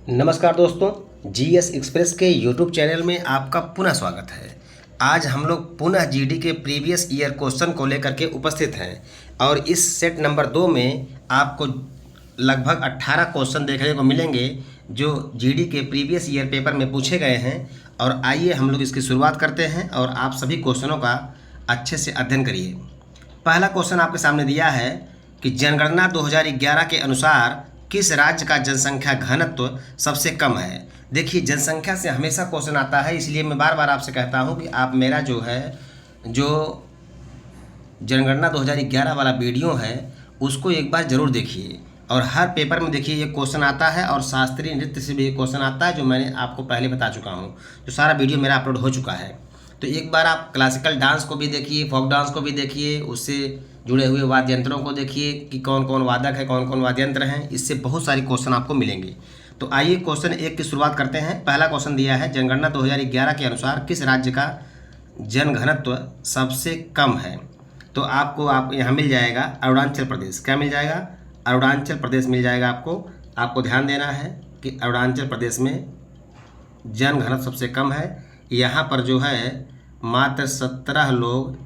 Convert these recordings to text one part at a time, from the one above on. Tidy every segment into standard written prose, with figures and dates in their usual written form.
नमस्कार दोस्तों, GS express के यूट्यूब चैनल में आपका पुनः स्वागत है। आज हम लोग पुनः जीडी के प्रीवियस ईयर क्वेश्चन को लेकर के उपस्थित हैं और इस सेट नंबर 2 में आपको लगभग 18 क्वेश्चन देखने को मिलेंगे जो जीडी के प्रीवियस ईयर पेपर में पूछे गए हैं। और आइए हम लोग इसकी शुरुआत करते हैं और आप सभी क्वेश्चनों का अच्छे से अध्ययन करिए। पहला क्वेश्चन आपके सामने दिया है कि जनगणना 2011 के अनुसार किस राज्य का जनसंख्या घनत्व सबसे कम है। देखिए, जनसंख्या से हमेशा क्वेश्चन आता है, इसलिए मैं बार बार आपसे कहता हूं कि आप मेरा जो जनगणना 2011 वाला वीडियो है उसको एक बार ज़रूर देखिए। और हर पेपर में देखिए ये क्वेश्चन आता है और शास्त्रीय नृत्य से भी ये क्वेश्चन आता है जो मैंने आपको पहले बता चुका हूँ, जो सारा वीडियो मेरा अपलोड हो चुका है। तो एक बार आप क्लासिकल डांस को भी देखिए, फोक डांस को भी देखिए, उससे जुड़े हुए वाद्य यंत्रों को देखिए कि कौन कौन वादक है, कौन कौन वाद्य यंत्र हैं। इससे बहुत सारे क्वेश्चन आपको मिलेंगे। तो आइए क्वेश्चन 1 की शुरुआत करते हैं। पहला क्वेश्चन दिया है, जनगणना 2011 के अनुसार किस राज्य का जनघनत्व सबसे कम है। तो आप यहाँ मिल जाएगा अरुणाचल प्रदेश। क्या मिल जाएगा? अरुणाचल प्रदेश मिल जाएगा आपको ध्यान देना है कि अरुणाचल प्रदेश में जनघनत्व सबसे कम है। यहाँ पर जो है मात्र 17 लोग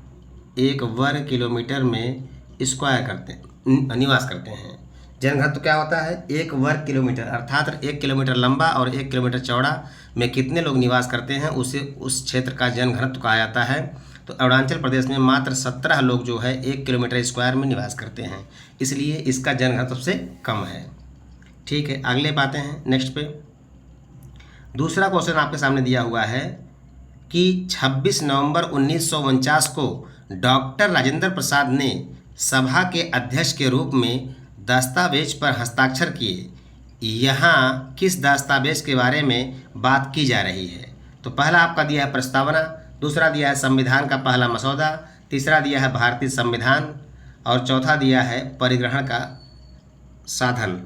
1 वर्ग किलोमीटर में स्क्वायर करते हैं, निवास करते हैं। जनघनत्व क्या होता है? 1 वर्ग किलोमीटर, अर्थात 1 किलोमीटर लंबा और 1 किलोमीटर चौड़ा में कितने लोग निवास करते हैं उसे उस क्षेत्र का जनघनत्व कहा जाता है। तो अरुणाचल प्रदेश में मात्र 17 लोग जो है 1 किलोमीटर स्क्वायर में निवास करते हैं, इसलिए इसका जनघनत्व सबसे कम है। ठीक है, अगले बातें हैं नेक्स्ट पे। दूसरा क्वेश्चन आपके सामने दिया हुआ है कि 26 नवंबर 1949 को डॉक्टर राजेंद्र प्रसाद ने सभा के अध्यक्ष के रूप में दस्तावेज पर हस्ताक्षर किए। यहाँ किस दस्तावेज के बारे में बात की जा रही है? तो पहला आपका दिया है प्रस्तावना, दूसरा दिया है संविधान का पहला मसौदा, तीसरा दिया है भारतीय संविधान और चौथा दिया है परिग्रहण का साधन।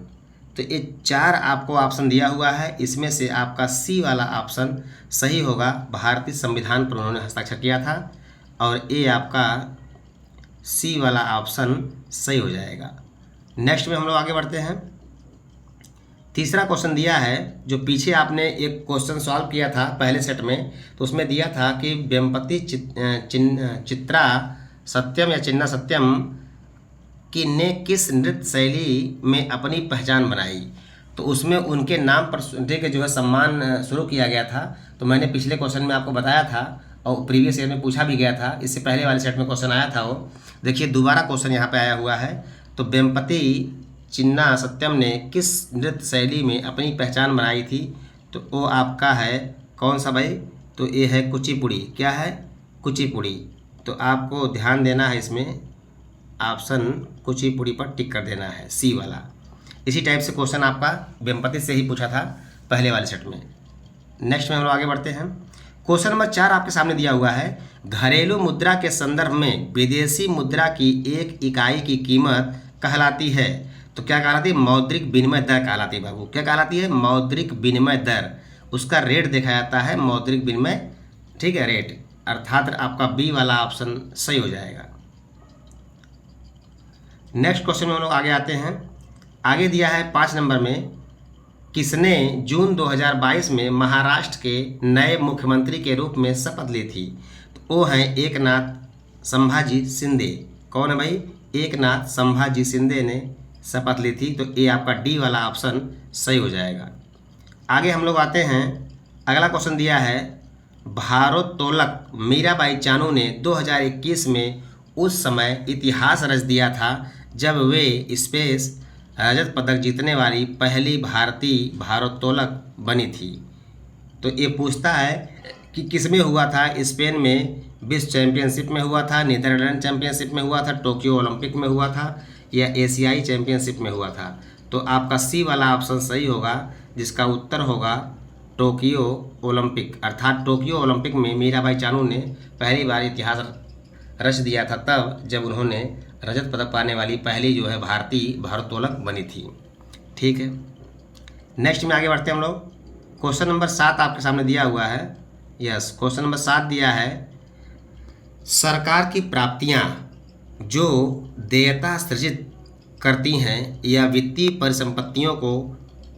तो ये 4 आपको ऑप्शन दिया हुआ है, इसमें से आपका सी वाला ऑप्शन सही होगा। भारतीय संविधान पर उन्होंने हस्ताक्षर किया था और ये आपका सी वाला ऑप्शन सही हो जाएगा। नेक्स्ट में हम लोग आगे बढ़ते हैं। तीसरा क्वेश्चन दिया है, जो पीछे आपने एक क्वेश्चन सॉल्व किया था पहले सेट में, तो उसमें दिया था कि वेम्पति चित्रा सत्यम या चिन्ना सत्यम कि ने किस नृत्य शैली में अपनी पहचान बनाई। तो उसमें उनके नाम पर के जो है सम्मान शुरू किया गया था। तो मैंने पिछले क्वेश्चन में आपको बताया था और प्रीवियस ईयर में पूछा भी गया था, इससे पहले वाले सेट में क्वेश्चन आया था वो। देखिए दोबारा क्वेश्चन यहाँ पे आया हुआ है। तो वेम्पति चिन्ना सत्यम ने किस नृत्य शैली में अपनी पहचान बनाई थी? तो वो आपका है कौन सा भाई? तो ये है कुचिपुड़ी। क्या है? कुचिपुड़ी। तो आपको ध्यान देना है, इसमें ऑप्शन कुचिपुड़ी पर टिक कर देना है, सी वाला। इसी टाइप से क्वेश्चन आपका वेम्पति से ही पूछा था पहले वाले सेट में। नेक्स्ट में हम लोग आगे बढ़ते हैं। क्वेश्चन नंबर 4 आपके सामने दिया हुआ है, घरेलू मुद्रा के संदर्भ में विदेशी मुद्रा की एक इकाई की कीमत कहलाती है। तो क्या कहलाती है? मौद्रिक विनिमय दर कहलाती है बाबू। क्या कहलाती है? मौद्रिक विनिमय दर। उसका रेट देखा जाता है मौद्रिक विनिमय, ठीक है, रेट। अर्थात आपका बी वाला ऑप्शन सही हो जाएगा। नेक्स्ट क्वेश्चन में हम लोग आगे आते हैं। आगे दिया है 5 नंबर में, किसने जून 2022 में महाराष्ट्र के नए मुख्यमंत्री के रूप में शपथ ली थी? तो वो हैं एकनाथ संभाजी शिंदे। कौन है भाई? एकनाथ संभाजी शिंदे ने शपथ ली थी। तो ये आपका डी वाला ऑप्शन सही हो जाएगा। आगे हम लोग आते हैं। अगला क्वेश्चन दिया है, भारोत्तोलक मीराबाई चानू ने 2021 में उस समय इतिहास रच दिया था जब वे स्पेस रजत पदक जीतने वाली पहली भारतीय भारोत्तोलक बनी थी। तो ये पूछता है कि किस में हुआ था? स्पेन में विश्व चैंपियनशिप में हुआ था, नीदरलैंड चैंपियनशिप में हुआ था, टोक्यो ओलंपिक में हुआ था या एशियाई चैंपियनशिप में हुआ था। तो आपका सी वाला ऑप्शन सही होगा, जिसका उत्तर होगा टोक्यो ओलंपिक। अर्थात टोक्यो ओलंपिक में मीराबाई चानू ने पहली बार इतिहास रच दिया था, तब जब उन्होंने रजत पदक पाने वाली पहली जो है भारतीय भारोत्तोलक बनी थी। ठीक है, नेक्स्ट में आगे बढ़ते हैं हम लोग। क्वेश्चन नंबर 7 आपके सामने दिया हुआ है। यस, क्वेश्चन नंबर 7 दिया है, सरकार की प्राप्तियां जो देयता सृजित करती हैं या वित्तीय परिसंपत्तियों को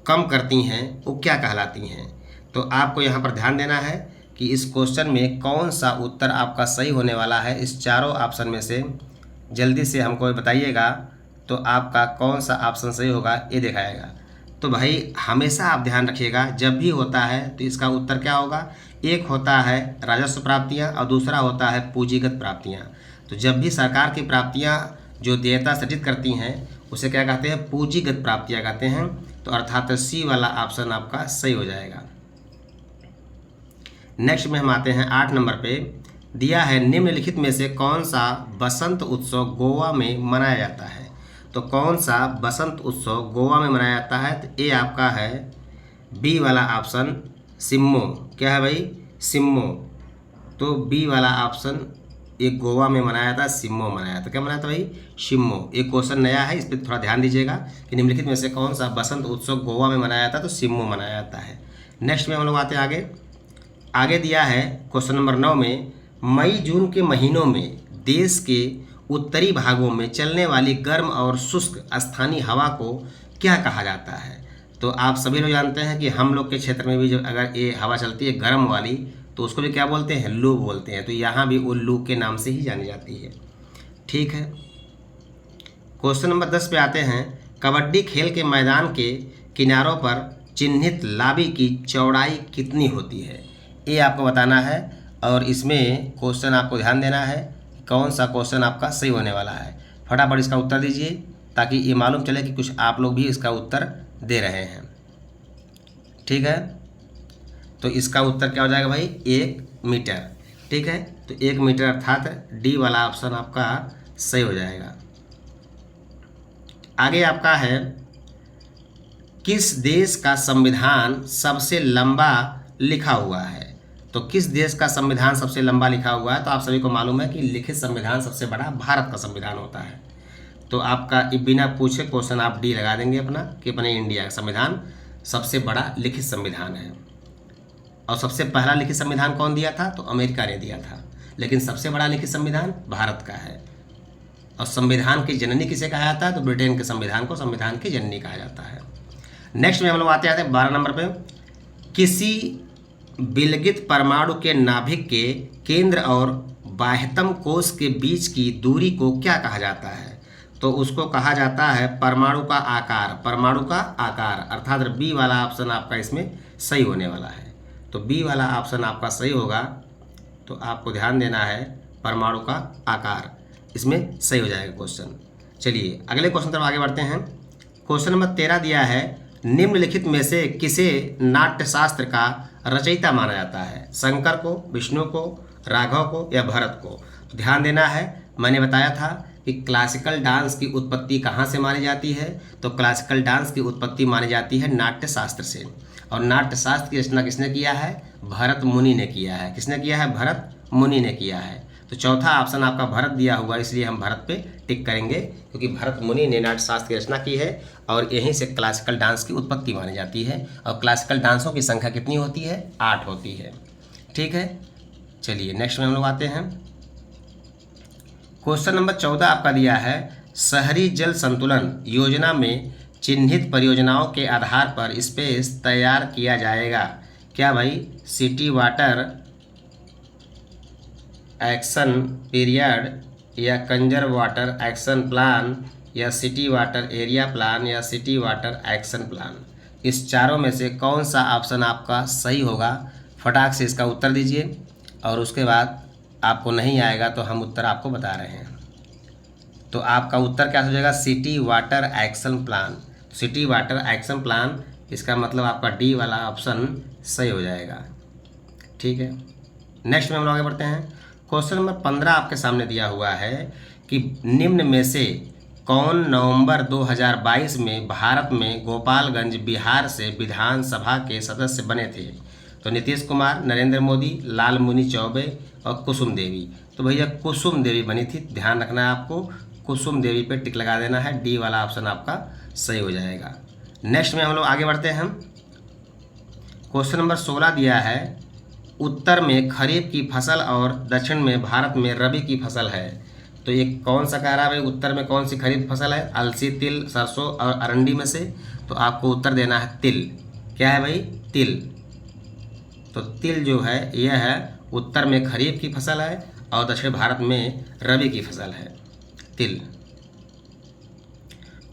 कम करती हैं वो क्या कहलाती हैं। तो आपको यहाँ पर ध्यान देना है कि इस क्वेश्चन में कौन सा उत्तर आपका सही होने वाला है। इस चारों ऑप्शन में से जल्दी से हमको बताइएगा तो आपका कौन सा ऑप्शन सही होगा ये दिखाएगा। तो भाई हमेशा आप ध्यान रखिएगा, जब भी होता है तो इसका उत्तर क्या होगा। एक होता है राजस्व प्राप्तियाँ और दूसरा होता है पूंजीगत प्राप्तियाँ। तो जब भी सरकार की प्राप्तियाँ जो देयता सृजित करती हैं उसे क्या कहते हैं, पूंजीगत प्राप्तियाँ कहते हैं। तो अर्थात सी वाला ऑप्शन आपका सही हो जाएगा। नेक्स्ट में हम आते हैं 8 नंबर पे। दिया है निम्नलिखित में से कौन सा बसंत उत्सव गोवा में मनाया जाता है। तो कौन सा बसंत उत्सव गोवा में मनाया जाता है, तो ये आपका है बी वाला ऑप्शन सिम्मो। क्या है भाई, सिम्मो। तो बी वाला ऑप्शन एक गोवा में मनाया था, सिम्मो मनाया था। क्या मनाया था भाई, सिम्मो। एक क्वेश्चन नया है, इस पर थोड़ा ध्यान दीजिएगा कि निम्नलिखित में से कौन सा बसंत उत्सव गोवा में मनाया जाता है, तो सिम्मो मनाया जाता है। नेक्स्ट में हम लोग आते हैं आगे दिया है क्वेश्चन नंबर 9 में, मई जून के महीनों में देश के उत्तरी भागों में चलने वाली गर्म और शुष्क स्थानीय हवा को क्या कहा जाता है। तो आप सभी लोग जानते हैं कि हम लोग के क्षेत्र में भी जो अगर ये हवा चलती है गर्म वाली तो उसको भी क्या बोलते हैं, लू बोलते हैं। तो यहाँ भी वो लू के नाम से ही जानी जाती है। ठीक है, क्वेश्चन नंबर 10 पे आते हैं। कबड्डी खेल के मैदान के किनारों पर चिन्हित लाबी की चौड़ाई कितनी होती है, ये आपको बताना है। और इसमें क्वेश्चन आपको ध्यान देना है कौन सा क्वेश्चन आपका सही होने वाला है। फटाफट इसका उत्तर दीजिए ताकि ये मालूम चले कि कुछ आप लोग भी इसका उत्तर दे रहे हैं। ठीक है, तो इसका उत्तर क्या हो जाएगा भाई, 1 मीटर। ठीक है, तो 1 मीटर अर्थात डी वाला ऑप्शन आपका सही हो जाएगा। आगे आपका है, किस देश का संविधान सबसे लंबा लिखा हुआ है। तो किस देश का संविधान सबसे लंबा लिखा हुआ है, तो आप सभी को मालूम है कि लिखित संविधान सबसे बड़ा भारत का संविधान होता है। तो आपका बिना पूछे क्वेश्चन आप डी लगा देंगे अपना कि अपने इंडिया का संविधान सबसे बड़ा लिखित संविधान है। और सबसे पहला लिखित संविधान कौन दिया था, तो अमेरिका ने दिया था। लेकिन सबसे बड़ा लिखित संविधान भारत का है। और संविधान की जननी किसे कहा जाता है, तो ब्रिटेन के संविधान को संविधान की जननी कहा जाता है। नेक्स्ट में हम लोग आते हैं 12 नंबर पे। किसी विलगित परमाणु के नाभिक के केंद्र और बाह्यतम कोश के बीच की दूरी को क्या कहा जाता है। तो उसको कहा जाता है परमाणु का आकार। परमाणु का आकार अर्थात बी वाला ऑप्शन आपका इसमें सही होने वाला है। तो बी वाला ऑप्शन आपका सही होगा। तो आपको ध्यान देना है परमाणु का आकार, इसमें सही हो जाएगा क्वेश्चन। चलिए अगले क्वेश्चन तरफ आगे बढ़ते हैं। क्वेश्चन नंबर 13 दिया है, निम्नलिखित में से किसे नाट्यशास्त्र का रचयिता माना जाता है। शंकर को, विष्णु को, राघव को या भरत को। तो ध्यान देना है, मैंने बताया था कि क्लासिकल डांस की उत्पत्ति कहाँ से मानी जाती है। तो क्लासिकल डांस की उत्पत्ति मानी जाती है नाट्यशास्त्र से। और नाट्यशास्त्र की रचना किसने किया है, भरत मुनि ने किया है। किसने किया है, भरत मुनि ने किया है। तो चौथा ऑप्शन आपका भरत दिया हुआ, इसलिए हम भरत पे टिक करेंगे क्योंकि भरत मुनि ने नाट्यशास्त्र की रचना की है और यहीं से क्लासिकल डांस की उत्पत्ति मानी जाती है। और क्लासिकल डांसों की संख्या कितनी होती है, 8 होती है। ठीक है, चलिए नेक्स्ट में हम लोग आते हैं। क्वेश्चन नंबर 14 आपका दिया है, शहरी जल संतुलन योजना में चिन्हित परियोजनाओं के आधार पर स्पेस तैयार किया जाएगा। क्या भाई, सिटी वाटर एक्शन पीरियड या कंजर्व वाटर एक्शन प्लान या सिटी वाटर एरिया प्लान या सिटी वाटर एक्शन प्लान। इस चारों में से कौन सा ऑप्शन आपका सही होगा, फटाक से इसका उत्तर दीजिए। और उसके बाद आपको नहीं आएगा तो हम उत्तर आपको बता रहे हैं। तो आपका उत्तर क्या हो जाएगा, city water action plan. City water action plan, इसका मतलब आपका डी वाला ऑप्शन सही हो जाएगा। ठीक है, नेक्स्ट में हम लोग आगे बढ़ते हैं। क्वेश्चन नंबर 15 आपके सामने दिया हुआ है कि निम्न में से कौन नवंबर 2022 में भारत में गोपालगंज बिहार से विधानसभा के सदस्य बने थे। तो नीतीश कुमार, नरेंद्र मोदी, लालमुनि चौबे और कुसुम देवी। तो भैया कुसुम देवी बनी थी, ध्यान रखना है आपको, कुसुम देवी पे टिक लगा देना है। डी वाला ऑप्शन आपका सही हो जाएगा। नेक्स्ट में हम लोग आगे बढ़ते हैं। क्वेश्चन नंबर 16 दिया है, उत्तर में खरीफ की फसल और दक्षिण में भारत में रबी की फसल है। तो ये कौन सा कह रहा है भाई, उत्तर में कौन सी खरीफ फसल है, अलसी, तिल, सरसों और अरंडी में से। तो आपको उत्तर देना है तिल। क्या है भाई, तिल। तो तिल जो है यह है उत्तर में खरीफ की फसल है और दक्षिण भारत में रबी की फसल है तिल।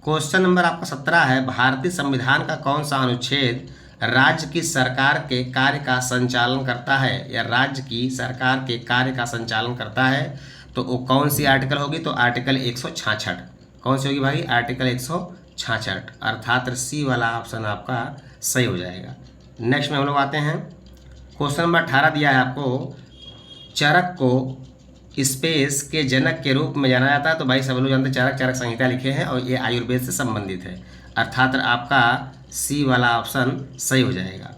क्वेश्चन नंबर आपका 17 है, भारतीय संविधान का कौन सा अनुच्छेद राज्य की सरकार के कार्य का संचालन करता है, या राज्य की सरकार के कार्य का संचालन करता है। तो वो कौन सी आर्टिकल होगी, तो आर्टिकल 166। कौन सी होगी भाई, आर्टिकल 166, अर्थात सी वाला ऑप्शन आपका सही हो जाएगा। नेक्स्ट में हम लोग आते हैं, क्वेश्चन नंबर 18 दिया है आपको, चरक को स्पेस के जनक के रूप में जाना जाता है। तो भाई सब लोग जानते हैं चरक संहिता लिखे हैं और ये आयुर्वेद से संबंधित है, अर्थात आपका सी वाला ऑप्शन सही हो जाएगा।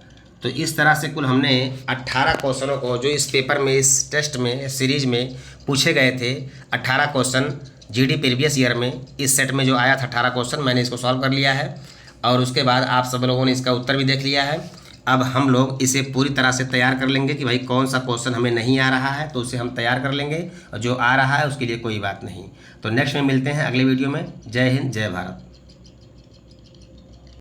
तो इस तरह से कुल हमने 18 क्वेश्चनों को जो इस पेपर में, इस टेस्ट में, सीरीज में पूछे गए थे, 18 क्वेश्चन जीडी प्रीवियस ईयर में इस सेट में जो आया था 18 क्वेश्चन, मैंने इसको सॉल्व कर लिया है और उसके बाद आप सब लोगों ने इसका उत्तर भी देख लिया है। अब हम लोग इसे पूरी तरह से तैयार कर लेंगे कि भाई कौन सा क्वेश्चन हमें नहीं आ रहा है तो उसे हम तैयार कर लेंगे, और जो आ रहा है उसके लिए कोई बात नहीं। तो नेक्स्ट में मिलते हैं अगले वीडियो में। जय हिंद, जय भारत।